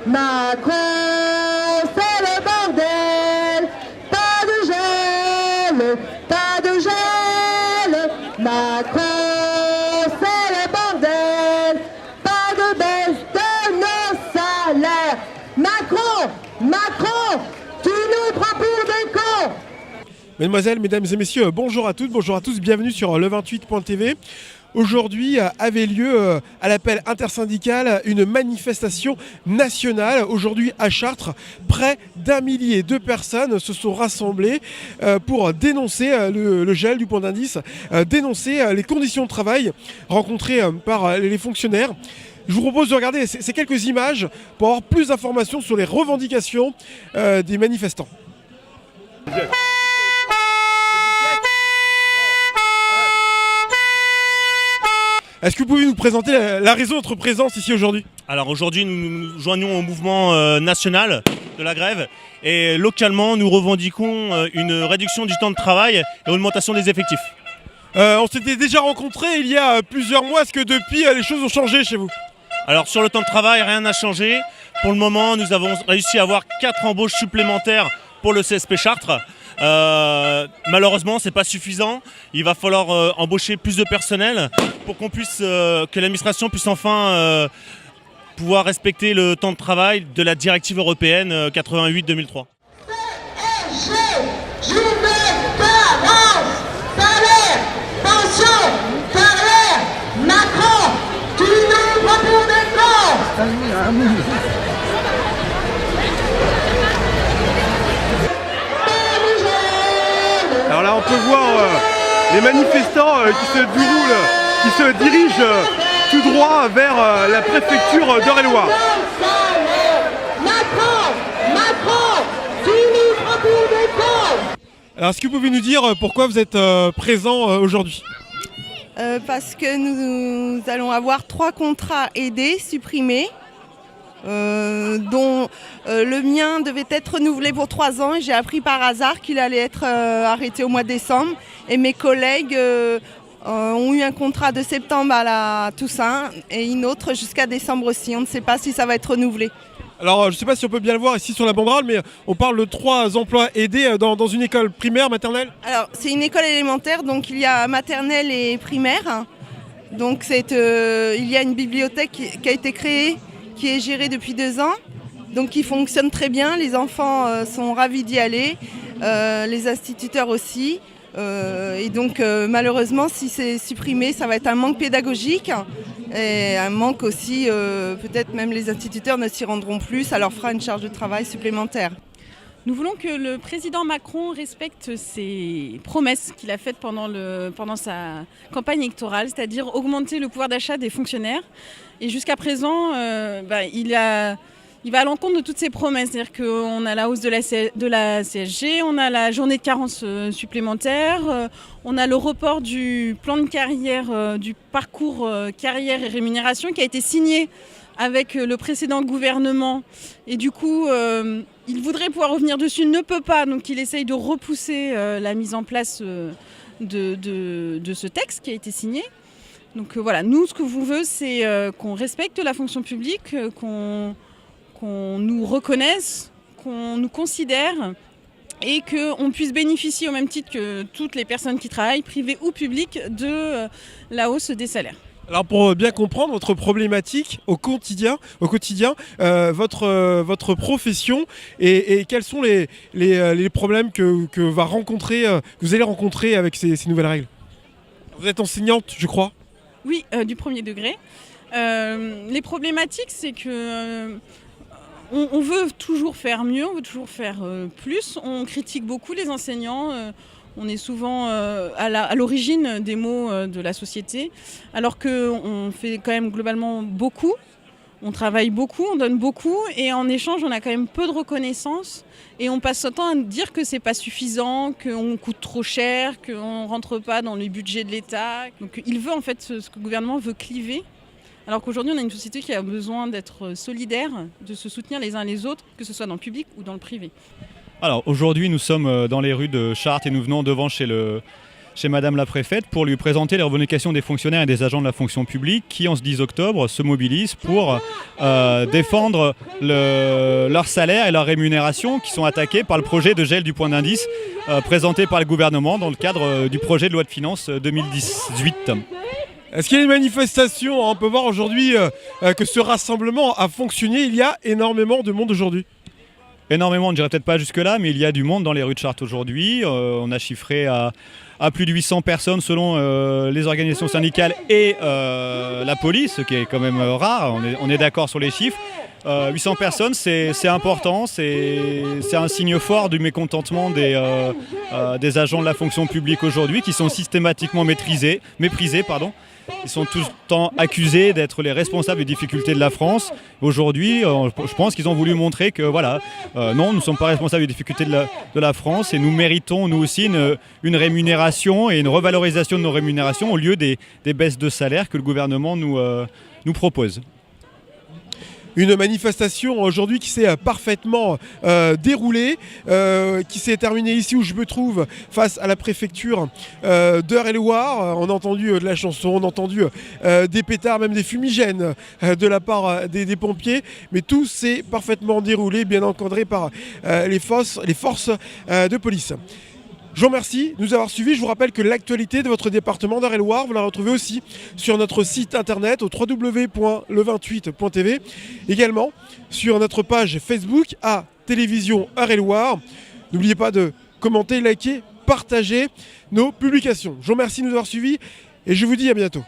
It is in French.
Macron, c'est le bordel, pas de gel, pas de gel. Macron, c'est le bordel, pas de baisse de nos salaires. Macron, tu nous prends pour des cons. Mesdemoiselles, mesdames et messieurs, bonjour à toutes, bonjour à tous, bienvenue sur le28.tv. Aujourd'hui avait lieu à l'appel intersyndical une manifestation nationale. Aujourd'hui à Chartres, près d'1 millier de personnes se sont rassemblées pour dénoncer le gel du point d'indice, dénoncer les conditions de travail rencontrées par les fonctionnaires. Je vous propose de regarder ces quelques images pour avoir plus d'informations sur les revendications des manifestants. Est-ce que vous pouvez nous présenter la raison de notre présence ici aujourd'hui ? Alors aujourd'hui, nous nous joignons au mouvement national de la grève et localement, nous revendiquons une réduction du temps de travail et une augmentation des effectifs. On s'était déjà rencontrés il y a plusieurs mois. Est-ce que depuis, les choses ont changé chez vous ? Alors sur le temps de travail, rien n'a changé. Pour le moment, nous avons réussi à avoir 4 embauches supplémentaires pour le CSP Chartres. Malheureusement, c'est pas suffisant. Il va falloir embaucher plus de personnel pour que l'administration puisse enfin pouvoir respecter le temps de travail de la directive européenne 88-2003. Salaire, pension, carrière, Macron, tu nous prends pour des cons. Alors là, on peut voir les manifestants qui se dirigent tout droit vers la préfecture d'Eure-et-Loir. Macron, tu nous prends pour des cons. Alors, est-ce que vous pouvez nous dire pourquoi vous êtes présent aujourd'hui ? Parce que nous allons avoir 3 contrats aidés supprimés, dont le mien devait être renouvelé pour 3 ans et j'ai appris par hasard qu'il allait être arrêté au mois de décembre. Et mes collègues ont eu un contrat de septembre à la Toussaint et une autre jusqu'à décembre aussi. On ne sait pas si ça va être renouvelé. Alors, je ne sais pas si on peut bien le voir ici sur la banderole, mais on parle de 3 emplois aidés dans une école primaire, maternelle. Alors, c'est une école élémentaire, donc il y a maternelle et primaire. Donc, il y a une bibliothèque qui a été créée, qui est gérée depuis 2 ans, donc qui fonctionne très bien. Les enfants sont ravis d'y aller, les instituteurs aussi. Et donc, malheureusement, si c'est supprimé, ça va être un manque pédagogique. Et un manque aussi, peut-être même les instituteurs ne s'y rendront plus, ça leur fera une charge de travail supplémentaire. Nous voulons que le président Macron respecte ses promesses qu'il a faites pendant sa campagne électorale, c'est-à-dire augmenter le pouvoir d'achat des fonctionnaires. Et jusqu'à présent, il va à l'encontre de toutes ces promesses. C'est-à-dire qu'on a la hausse de la CSG, on a la journée de carence supplémentaire, on a le report du plan de carrière, du parcours carrière et rémunération qui a été signé avec le précédent gouvernement. Et du coup, il voudrait pouvoir revenir dessus, ne peut pas. Donc il essaye de repousser la mise en place de ce texte qui a été signé. Donc voilà, nous, ce que vous veut, c'est qu'on respecte la fonction publique, qu'on nous reconnaisse, qu'on nous considère et qu'on puisse bénéficier au même titre que toutes les personnes qui travaillent, privées ou publiques, de la hausse des salaires. Alors pour bien comprendre votre problématique au quotidien, votre profession et quels sont les problèmes que vous allez rencontrer avec ces nouvelles règles. Vous êtes enseignante, je crois. Oui, du premier degré. Les problématiques, c'est que on veut toujours faire mieux, on veut toujours faire plus. On critique beaucoup les enseignants. On est souvent à l'origine des maux de la société, alors qu'on fait quand même globalement beaucoup. On travaille beaucoup, on donne beaucoup, et en échange, on a quand même peu de reconnaissance. Et on passe son temps à dire que c'est pas suffisant, qu'on coûte trop cher, qu'on rentre pas dans le budget de l'État. Donc il veut en fait, ce que le gouvernement veut cliver. Alors qu'aujourd'hui, on a une société qui a besoin d'être solidaire, de se soutenir les uns les autres, que ce soit dans le public ou dans le privé. Alors aujourd'hui, nous sommes dans les rues de Chartres et nous venons devant chez le chez Madame la Préfète pour lui présenter les revendications des fonctionnaires et des agents de la fonction publique qui, en ce 10 octobre, se mobilisent pour défendre leur salaire et leur rémunération qui sont attaqués par le projet de gel du point d'indice présenté par le gouvernement dans le cadre du projet de loi de finances 2018. Est-ce qu'il y a une manifestation? On peut voir aujourd'hui que ce rassemblement a fonctionné. Il y a énormément de monde aujourd'hui. Énormément, on ne dirait peut-être pas jusque-là, mais il y a du monde dans les rues de Chartres aujourd'hui. On a chiffré à plus de 800 personnes selon les organisations syndicales et la police, ce qui est quand même rare, on est d'accord sur les chiffres. 800 personnes, c'est important, c'est un signe fort du mécontentement des agents de la fonction publique aujourd'hui qui sont systématiquement méprisés. Ils sont tout le temps accusés d'être les responsables des difficultés de la France. Aujourd'hui, je pense qu'ils ont voulu montrer que non, nous ne sommes pas responsables des difficultés de la France et nous méritons nous aussi une rémunération et une revalorisation de nos rémunérations au lieu des baisses de salaire que le gouvernement nous propose. Une manifestation aujourd'hui qui s'est parfaitement déroulée, qui s'est terminée ici où je me trouve face à la préfecture d'Eure-et-Loir. On a entendu de la chanson, on a entendu des pétards, même des fumigènes de la part des pompiers, mais tout s'est parfaitement déroulé, bien encadré par les forces de police. Je vous remercie de nous avoir suivis. Je vous rappelle que l'actualité de votre département d'Eure-et-Loir, vous la retrouvez aussi sur notre site internet au www.le28.tv. Également sur notre page Facebook à Télévision Eure-et-Loir. N'oubliez pas de commenter, liker, partager nos publications. Je vous remercie de nous avoir suivis et je vous dis à bientôt.